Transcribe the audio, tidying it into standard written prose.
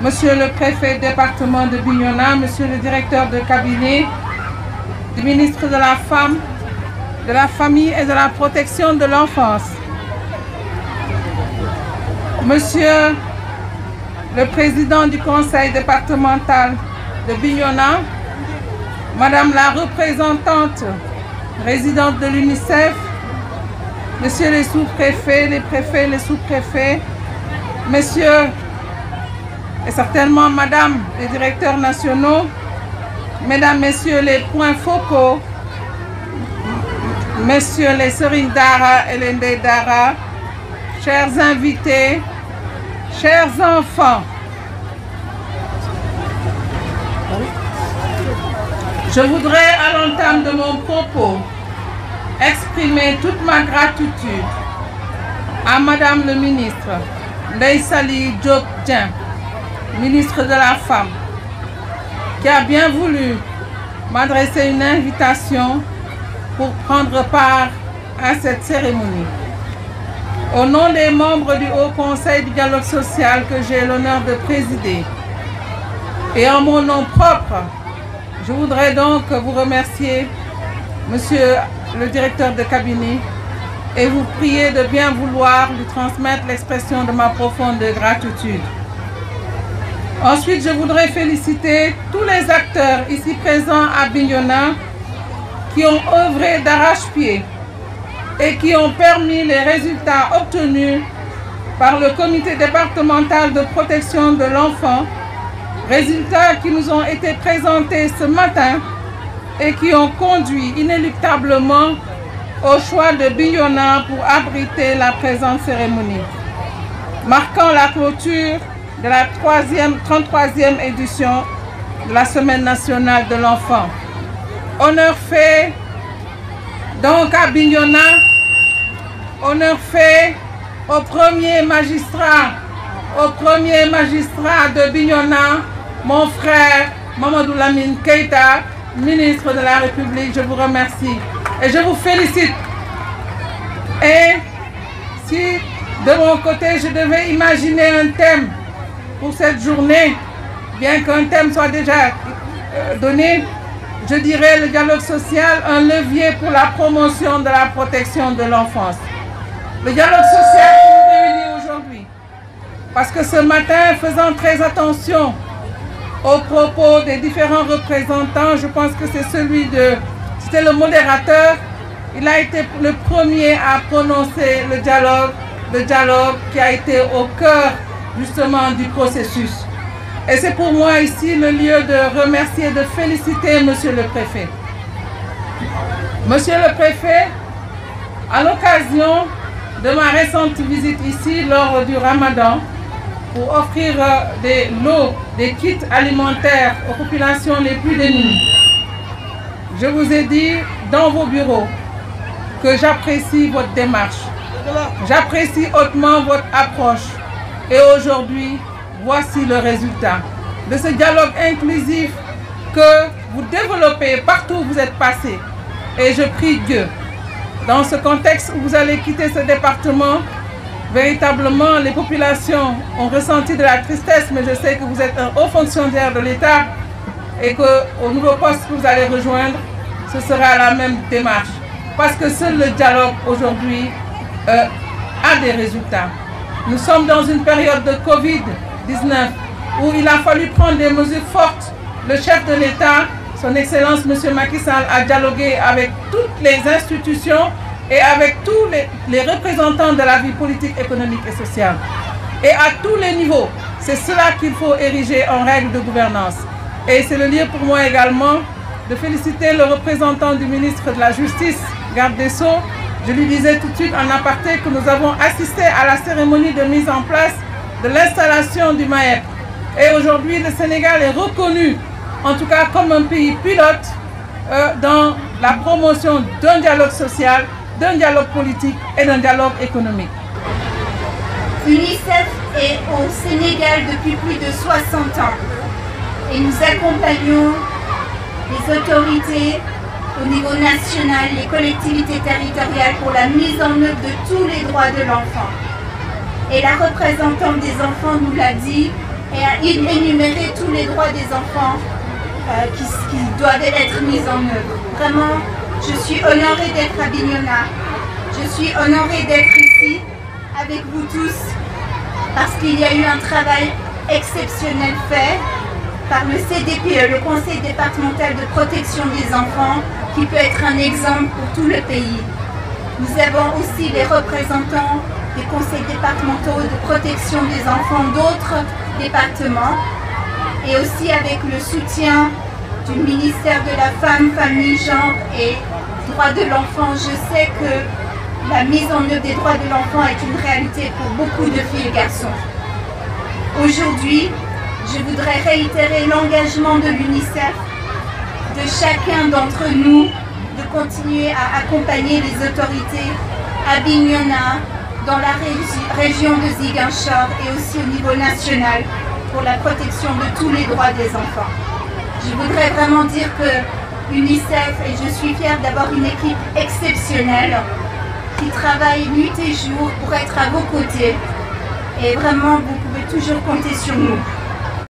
Monsieur le préfet du département de Bignona, monsieur le directeur de cabinet du ministre de la Femme, de la Famille et de la Protection de l'Enfance, monsieur le président du conseil départemental de Bignona, madame la représentante résidente de l'UNICEF, messieurs les sous-préfets, les préfets, les sous-préfets, messieurs et certainement madame les directeurs nationaux, mesdames, messieurs les points focaux, messieurs les Serigne Dara et les Ndeye Dara, chers invités, chers enfants, je voudrais à l'entame de mon propos exprimer toute ma gratitude à madame le ministre Ndeye Saly Diop Dieng, ministre de la Femme, qui a bien voulu m'adresser une invitation pour prendre part à cette cérémonie. Au nom des membres du Haut Conseil du dialogue social que j'ai l'honneur de présider et en mon nom propre, je voudrais donc vous remercier, monsieur le directeur de cabinet, et vous prier de bien vouloir lui transmettre l'expression de ma profonde gratitude. Ensuite, je voudrais féliciter tous les acteurs ici présents à Bignona qui ont œuvré d'arrache-pied et qui ont permis les résultats obtenus par le comité départemental de protection de l'enfant, résultats qui nous ont été présentés ce matin et qui ont conduit inéluctablement au choix de Bignona pour abriter la présente cérémonie, marquant la clôture de la 33e édition de la Semaine nationale de l'enfant. Honneur fait donc à Bignona, honneur fait au premier magistrat de Bignona, mon frère Mamadou Lamine Keïta, ministre de la République. Je vous remercie et je vous félicite. Et si de mon côté je devais imaginer un thème pour cette journée, bien qu'un thème soit déjà donné, je dirais le dialogue social, un levier pour la promotion de la protection de l'enfance. Le dialogue social qui nous réunit aujourd'hui, parce que ce matin, faisant très attention aux propos des différents représentants, je pense que c'est c'était le modérateur, il a été le premier à prononcer le dialogue qui a été au cœur justement du processus. Et c'est pour moi ici le lieu de remercier, de féliciter monsieur le préfet. Monsieur le préfet, à l'occasion de ma récente visite ici lors du Ramadan, pour offrir des lots, des kits alimentaires aux populations les plus démunies, je vous ai dit dans vos bureaux que j'apprécie votre démarche, j'apprécie hautement votre approche. Et aujourd'hui, voici le résultat de ce dialogue inclusif que vous développez partout où vous êtes passé. Et je prie Dieu, dans ce contexte où vous allez quitter ce département, véritablement les populations ont ressenti de la tristesse, mais je sais que vous êtes un haut fonctionnaire de l'État et qu'au nouveau poste que vous allez rejoindre, ce sera la même démarche. Parce que seul le dialogue aujourd'hui a des résultats. Nous sommes dans une période de Covid-19 où il a fallu prendre des mesures fortes. Le chef de l'État, son Excellence M. Macky Sall, a dialogué avec toutes les institutions et avec tous les représentants de la vie politique, économique et sociale. Et à tous les niveaux, c'est cela qu'il faut ériger en règle de gouvernance. Et c'est le lieu pour moi également de féliciter le représentant du ministre de la Justice, garde des Sceaux. Je lui disais tout de suite en aparté que nous avons assisté à la cérémonie de mise en place de l'installation du MAEP. Et aujourd'hui, le Sénégal est reconnu, en tout cas comme un pays pilote, dans la promotion d'un dialogue social, d'un dialogue politique et d'un dialogue économique. UNICEF est au Sénégal depuis plus de 60 ans et nous accompagnons les autorités au niveau national, les collectivités territoriales pour la mise en œuvre de tous les droits de l'enfant. Et la représentante des enfants nous l'a dit, et à énumérer tous les droits des enfants qui doivent être mis en œuvre. Vraiment, je suis honorée d'être à Bignona. Je suis honorée d'être ici avec vous tous parce qu'il y a eu un travail exceptionnel fait par le CDPE, le Conseil départemental de protection des enfants, qui peut être un exemple pour tout le pays. Nous avons aussi les représentants des conseils départementaux de protection des enfants d'autres départements et aussi avec le soutien du ministère de la Femme, Famille, Genre et Droits de l'Enfant. Je sais que la mise en œuvre des droits de l'enfant est une réalité pour beaucoup de filles et garçons. Aujourd'hui, je voudrais réitérer l'engagement de l'UNICEF, de chacun d'entre nous, de continuer à accompagner les autorités à Bignona, dans la région de Ziguinchor et aussi au niveau national pour la protection de tous les droits des enfants. Je voudrais vraiment dire que l'UNICEF, et je suis fière d'avoir une équipe exceptionnelle qui travaille nuit et jour pour être à vos côtés. Et vraiment, vous pouvez toujours compter sur nous.